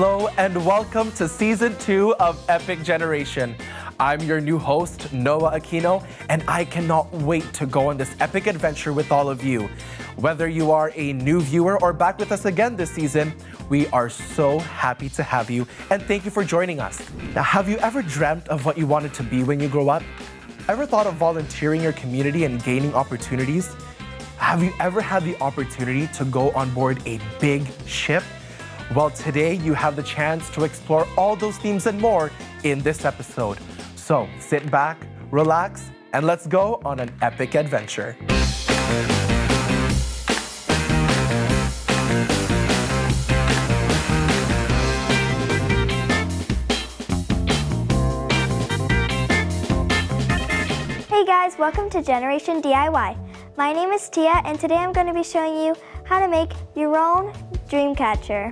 Hello and welcome to Season 2 of Epic Generation. I'm your new host, Noah Aquino, and I cannot wait to go on this epic adventure with all of you. Whether you are a new viewer or back with us again this season, we are so happy to have you and thank you for joining us. Now, have you ever dreamt of what you wanted to be when you grow up? Ever thought of volunteering your community and gaining opportunities? Have you ever had the opportunity to go on board a big ship? Well, today you have the chance to explore all those themes and more in this episode. So sit back, relax, and let's go on an epic adventure. Hey guys, welcome to Generation DIY. My name is Tia, and today I'm going to be showing you how to make your own dream catcher.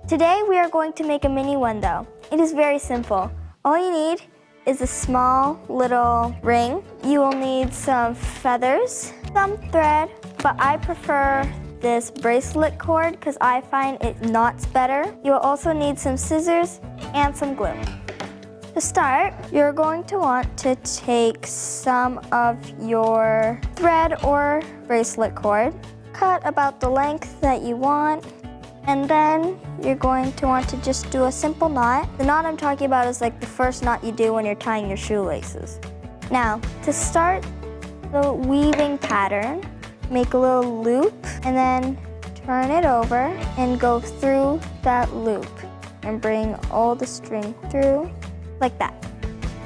Today we are going to make a mini one though. It is very simple. All you need is a small little ring. You will need some feathers, some thread, but I prefer this bracelet cord because I find it knots better. You will also need some scissors and some glue. To start, you're going to want to take some of your thread or bracelet cord, cut about the length that you want, and then you're going to want to just do a simple knot. The knot I'm talking about is like the first knot you do when you're tying your shoelaces. Now, to start the weaving pattern, make a little loop and then turn it over and go through that loop and bring all the string through like that.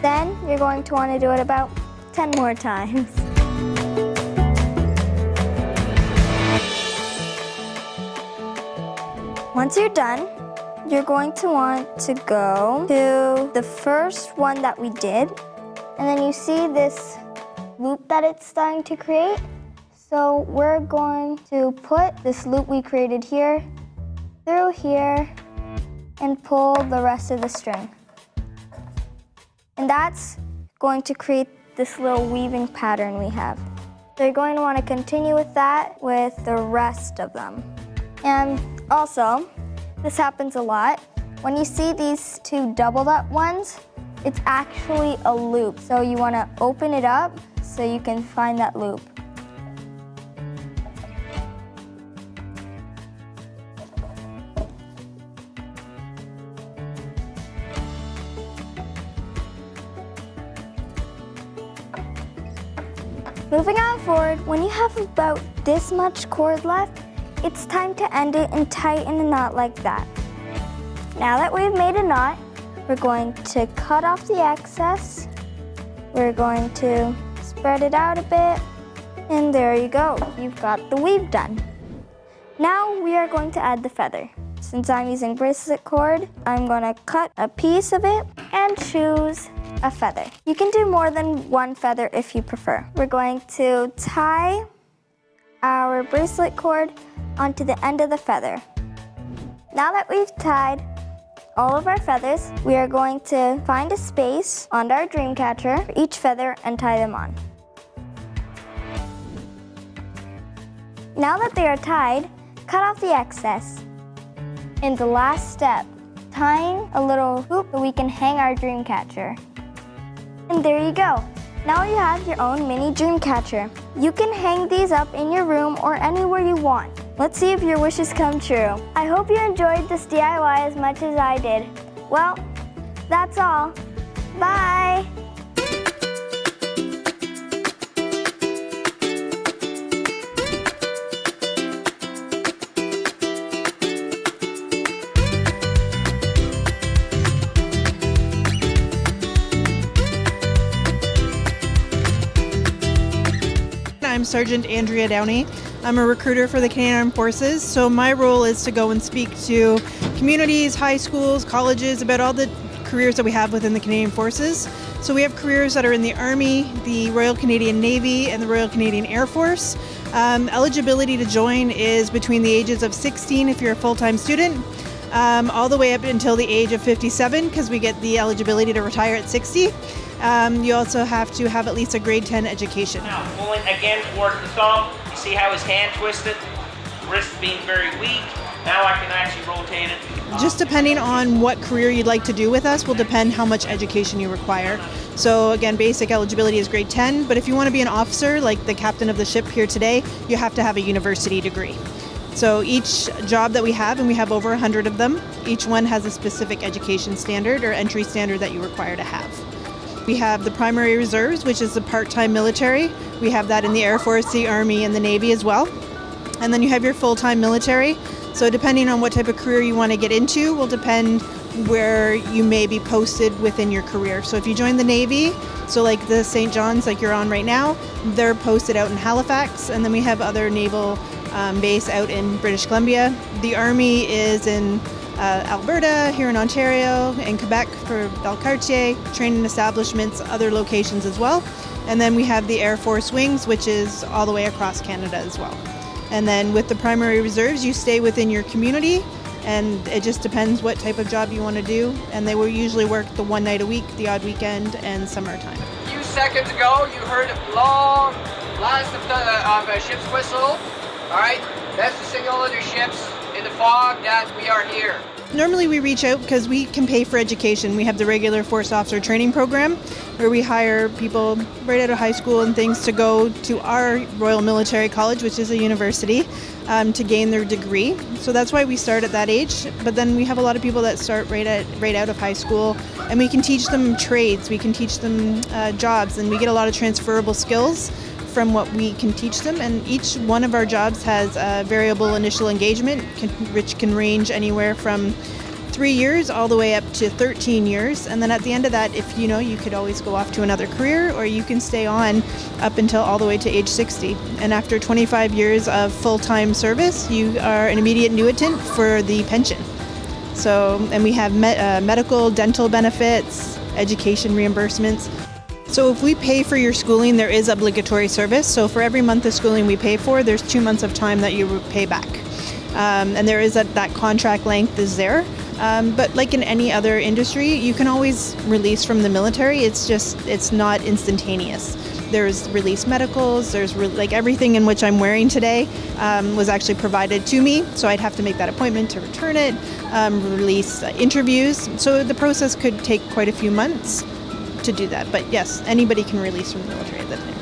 Then you're going to want to do it about 10 more times. Once you're done, you're going to want to go to the first one that we did, and then you see this loop that it's starting to create. So we're going to put this loop we created here through here and pull the rest of the string. And that's going to create this little weaving pattern we have. So you're going to want to continue with that with the rest of them. And also, this happens a lot. When you see these two doubled up ones, it's actually a loop. So you want to open it up so you can find that loop. Moving on forward, when you have about this much cord left, it's time to end it and tighten a knot like that. Now that we've made a knot, we're going to cut off the excess. We're going to spread it out a bit, and there you go. You've got the weave done. Now we are going to add the feather. Since I'm using bracelet cord, I'm going to cut a piece of it and choose a feather. You can do more than one feather if you prefer. We're going to tie our bracelet cord onto the end of the feather. Now that we've tied all of our feathers, we are going to find a space on our dream catcher for each feather and tie them on. Now that they are tied, cut off the excess. In the last step, tying a little hoop so we can hang our dream catcher. And there you go. Now you have your own mini dream catcher. You can hang these up in your room or anywhere you want. Let's see if your wishes come true. I hope you enjoyed this DIY as much as I did. Well, that's all. Bye! I'm Sergeant Andrea Downey. I'm a recruiter for the Canadian Armed Forces, so my role is to go and speak to communities, high schools, colleges about all the careers that we have within the Canadian Forces. So we have careers that are in the Army, the Royal Canadian Navy, and the Royal Canadian Air Force. Eligibility to join is between the ages of 16 if you're a full-time student, all the way up until the age of 57 because we get the eligibility to retire at 60. You also have to have at least a grade 10 education. Now, pulling again toward the thumb. You see how his hand twisted? Wrist being very weak. Now I can actually rotate it. Just depending on what career you'd like to do with us will depend how much education you require. So again, basic eligibility is grade 10, but if you want to be an officer, like the captain of the ship here today, you have to have a university degree. So each job that we have, and we have over 100 of them, each one has a specific education standard or entry standard that you require to have. We have the primary reserves, which is the part-time military. We have that in the Air Force, the Army, and the Navy as well. And then you have your full-time military. So depending on what type of career you want to get into will depend where you may be posted within your career. So if you join the Navy, so like the St. John's like you're on right now, they're posted out in Halifax, and then we have other naval base out in British Columbia. The Army is in Alberta, here in Ontario, in Quebec for Valcartier, training establishments, other locations as well. And then we have the Air Force Wings, which is all the way across Canada as well. And then with the primary reserves, you stay within your community, and it just depends what type of job you want to do. And they will usually work the one night a week, the odd weekend, and summertime. A few seconds ago, you heard a long blast of a ship's whistle. All right, that's the signal of the ships in the fog that we are here. Normally we reach out because we can pay for education. We have the regular force officer training program where we hire people right out of high school and things to go to our Royal Military College, which is a university, to gain their degree. So that's why we start at that age. But then we have a lot of people that start right out of high school, and we can teach them trades, we can teach them jobs, and we get a lot of transferable skills from what we can teach them. And each one of our jobs has a variable initial engagement, which can range anywhere from 3 years all the way up to 13 years. And then at the end of that, if you know, you could always go off to another career, or you can stay on up until all the way to age 60. And after 25 years of full-time service, you are an immediate annuitant for the pension. So, and we have medical, dental benefits, education reimbursements. So if we pay for your schooling, there is obligatory service. So for every month of schooling we pay for, there's 2 months of time that you would pay back. And there is that contract length is there. But like in any other industry, you can always release from the military. It's not instantaneous. There's release medicals, there's like everything in which I'm wearing today was actually provided to me. So I'd have to make that appointment to return it, release interviews. So the process could take quite a few months to do that. But yes, anybody can release from the military at that time.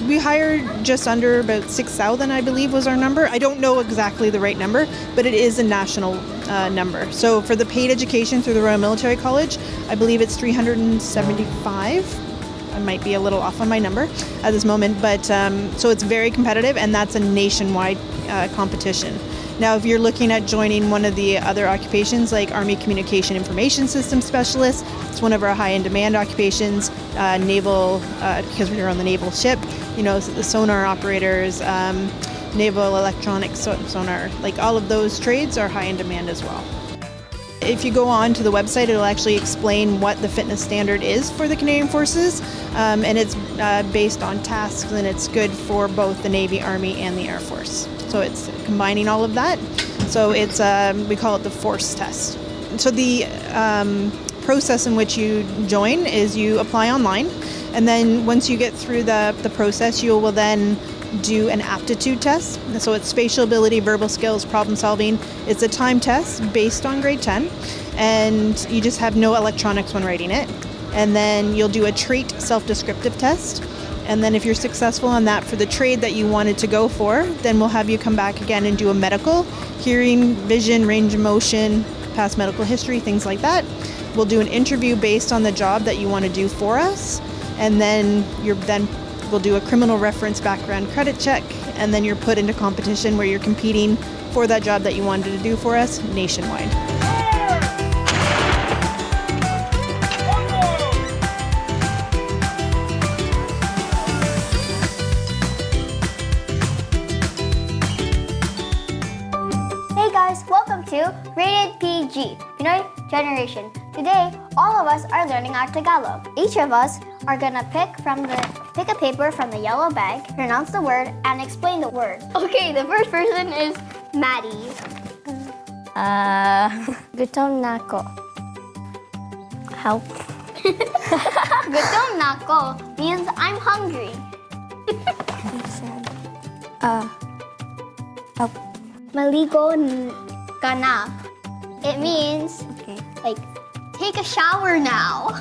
We hired just under about 6,000, I believe was our number. I don't know exactly the right number, but it is a national number. So for the paid education through the Royal Military College, I believe it's 375. I might be a little off on my number at this moment, but so it's very competitive, and that's a nationwide competition. Now, if you're looking at joining one of the other occupations like Army Communication Information System Specialist, it's one of our high in demand occupations, naval, because we're on the naval ship, you know, the sonar operators, naval electronics sonar, like all of those trades are high in demand as well. If you go on to the website, it'll actually explain what the fitness standard is for the Canadian Forces, and it's based on tasks, and it's good for both the Navy, Army, and the Air Force. So it's combining all of that. So it's we call it the force test. So the process in which you join is you apply online, and then once you get through the process, you will then do an aptitude test. So it's spatial ability, verbal skills, problem solving. It's a time test based on grade 10, and you just have no electronics when writing it. And then you'll do a trait self-descriptive test. And then if you're successful on that for the trade that you wanted to go for, then we'll have you come back again and do a medical, hearing, vision, range of motion, past medical history, things like that. We'll do an interview based on the job that you want to do for us. And then we'll do a criminal reference background credit check, and then you're put into competition where you're competing for that job that you wanted to do for us nationwide. Hey guys, welcome to Rated PG, Pinoy Generation. Today, all of us are learning our Tagalog. Each of us are gonna pick a paper from the yellow bag, pronounce the word, and explain the word. Okay, the first person is Maddie. Gutom na ako. Help. Gutom na ako means I'm hungry. Help. Maligo ka na. It means, like, take a shower now.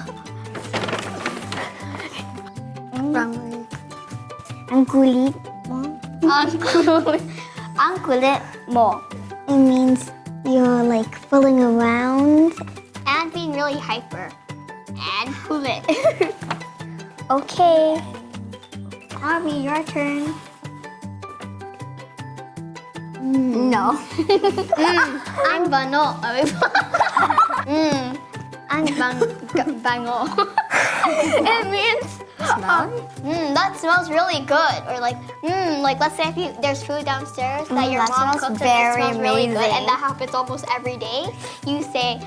Ang kulit mo. Ang kulit mo. It means you're like fooling around. And being really hyper. And kulit. Okay. Army, your turn. No. Ang bano. Ang bango. It means that smells really good. Or like let's say if there's food downstairs that your that mom smells cooks and it very smells really good, amazing. and that happens almost every day. You say,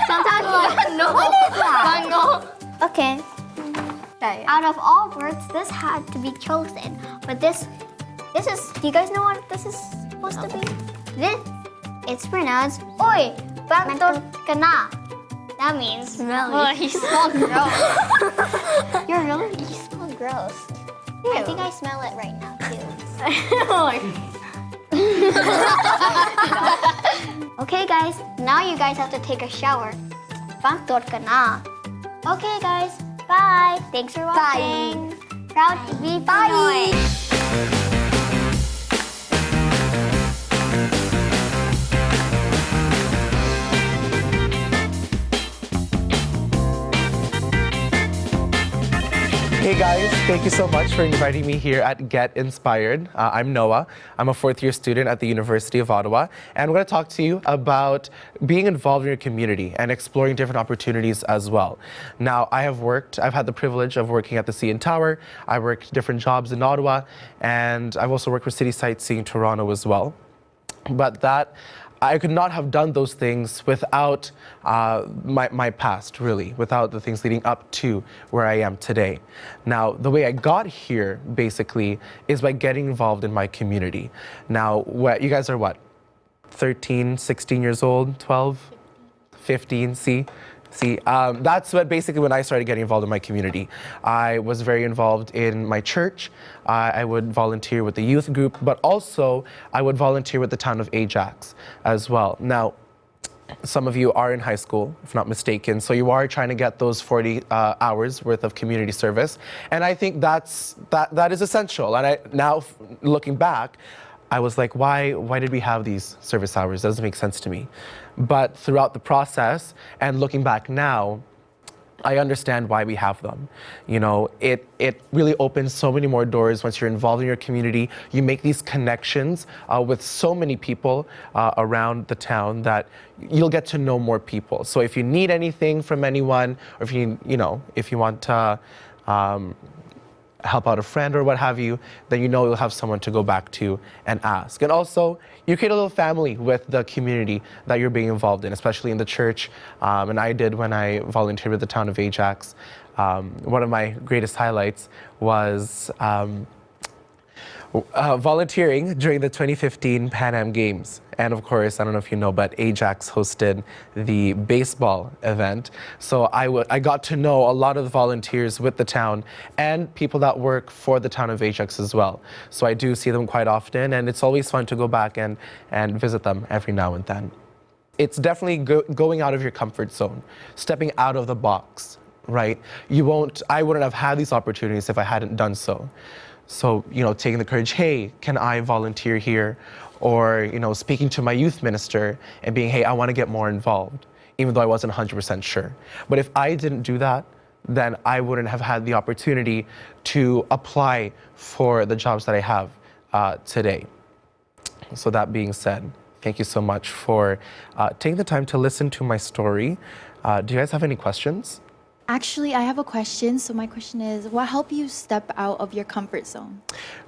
Sometimes no. What is that? Bango. Okay. Out of all words, this had to be chosen. But this is, do you guys know what this is supposed to be? This, it's pronounced, Oy, baktot ka na. That means, oh, you smell gross. You smell gross. I think I smell it right now, too. Okay, guys, now you guys have to take a shower. Baktot ka na. Okay, guys, bye. Thanks for watching. Proud to be Pinoy. Hey guys, thank you so much for inviting me here at Get Inspired. I'm Noah. I'm a fourth-year student at the University of Ottawa, and I'm going to talk to you about being involved in your community and exploring different opportunities as well. Now, I've had the privilege of working at the CN Tower. I worked different jobs in Ottawa, and I've also worked with City Sightseeing Toronto as well. But I could not have done those things without my past, really, without the things leading up to where I am today. Now, the way I got here, basically, is by getting involved in my community. Now, you guys are what? 13, 16 years old, 12, 15, see, that's basically when I started getting involved in my community. I was very involved in my church. I would volunteer with the youth group, but also I would volunteer with the town of Ajax as well. Now, some of you are in high school, if not mistaken, so you are trying to get those 40 hours worth of community service. And I think that is essential. And now looking back, I was like, why did we have these service hours? It doesn't make sense to me. But throughout the process and looking back now, I understand why we have them. You know, it really opens so many more doors once you're involved in your community. You make these connections with so many people around the town that you'll get to know more people. So if you need anything from anyone, or if you want to help out a friend or what have you, then you know you'll have someone to go back to and ask. And also, you create a little family with the community that you're being involved in, especially in the church. And I did when I volunteered with the town of Ajax. One of my greatest highlights was volunteering during the 2015 Pan Am Games. And of course, I don't know if you know, but Ajax hosted the baseball event. So I got to know a lot of the volunteers with the town and people that work for the town of Ajax as well. So I do see them quite often, and it's always fun to go back and visit them every now and then. It's definitely going out of your comfort zone, stepping out of the box, right? I wouldn't have had these opportunities if I hadn't done so. So, taking the courage, hey, can I volunteer here? Or, speaking to my youth minister and being, hey, I want to get more involved, even though I wasn't 100% sure. But if I didn't do that, then I wouldn't have had the opportunity to apply for the jobs that I have today. So that being said, thank you so much for taking the time to listen to my story. Do you guys have any questions? Actually, I have a question. So my question is, what helped you step out of your comfort zone?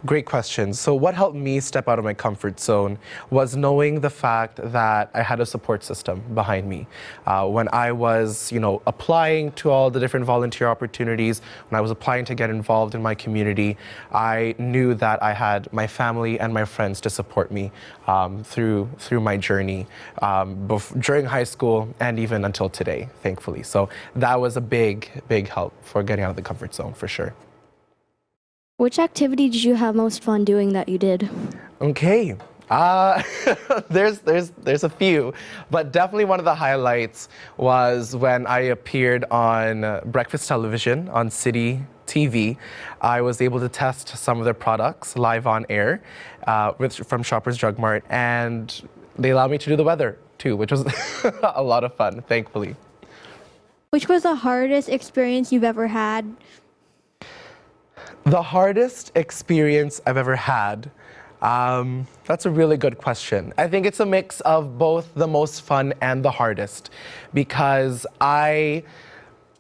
Great question. So what helped me step out of my comfort zone was knowing the fact that I had a support system behind me. When I was, applying to all the different volunteer opportunities, when I was applying to get involved in my community, I knew that I had my family and my friends to support me through my journey during high school and even until today, thankfully. So that was a big help for getting out of the comfort zone, for sure. Which activity did you have most fun doing that you did? Okay. There's a few, but definitely one of the highlights was when I appeared on breakfast television on City TV. I was able to test some of their products live on air from Shoppers Drug Mart, and they allowed me to do the weather too, which was a lot of fun, thankfully. Which was the hardest experience you've ever had? The hardest experience I've ever had. That's a really good question. I think it's a mix of both the most fun and the hardest, because I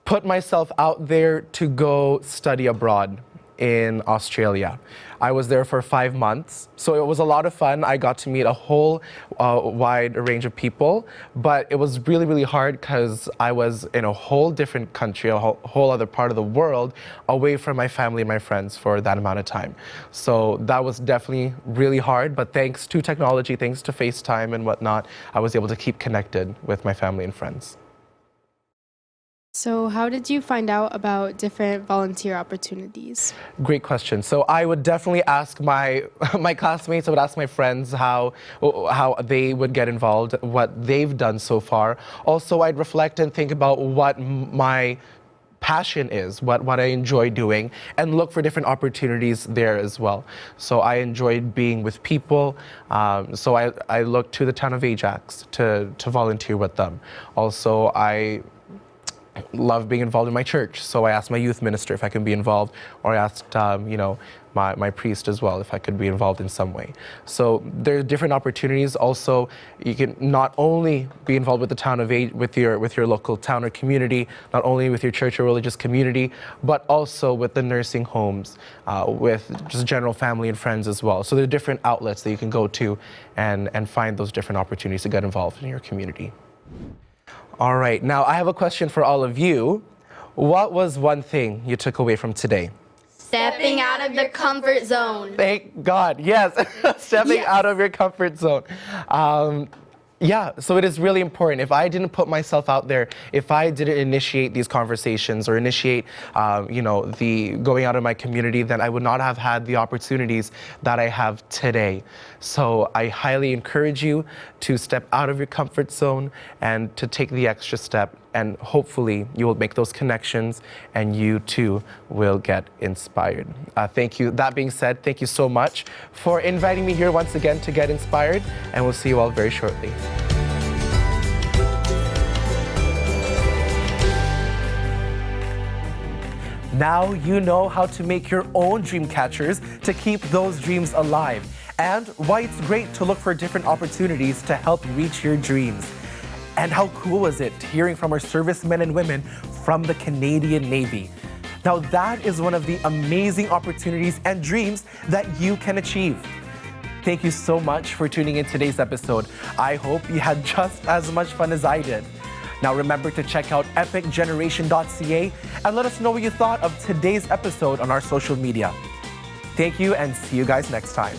put myself out there to go study abroad in Australia. I was there for 5 months, so it was a lot of fun. I got to meet a whole wide range of people, but it was really, really hard because I was in a whole different country, a whole other part of the world, away from my family and my friends for that amount of time. So that was definitely really hard, but thanks to technology, thanks to FaceTime and whatnot, I was able to keep connected with my family and friends. So how did you find out about different volunteer opportunities? Great question. So I would definitely ask my classmates, I would ask my friends how they would get involved, what they've done so far. Also, I'd reflect and think about what my passion is, what I enjoy doing, and look for different opportunities there as well. So I enjoyed being with people, so I looked to the town of Ajax to volunteer with them. Also, I love being involved in my church, so I asked my youth minister if I could be involved, or I asked my priest as well if I could be involved in some way. So there are different opportunities. Also, you can not only be involved with the town of with your local town or community, not only with your church or religious community, but also with the nursing homes, with just general family and friends as well. So there are different outlets that you can go to and find those different opportunities to get involved in your community. All right, now I have a question for all of you. What was one thing you took away from today? Stepping out of the comfort zone. Thank God, yes, stepping out of your comfort zone. Yeah, so it is really important. If I didn't put myself out there, if I didn't initiate these conversations or initiate, the going out of my community, then I would not have had the opportunities that I have today. So I highly encourage you to step out of your comfort zone and to take the extra step, and hopefully you will make those connections and you too will get inspired. Thank you. That being said, thank you so much for inviting me here once again to get inspired, and we'll see you all very shortly. Now you know how to make your own dream catchers to keep those dreams alive, and why it's great to look for different opportunities to help reach your dreams. And how cool was it hearing from our servicemen and women from the Canadian Navy? Now that is one of the amazing opportunities and dreams that you can achieve. Thank you so much for tuning in today's episode. I hope you had just as much fun as I did. Now remember to check out epicgeneration.ca and let us know what you thought of today's episode on our social media. Thank you, and see you guys next time.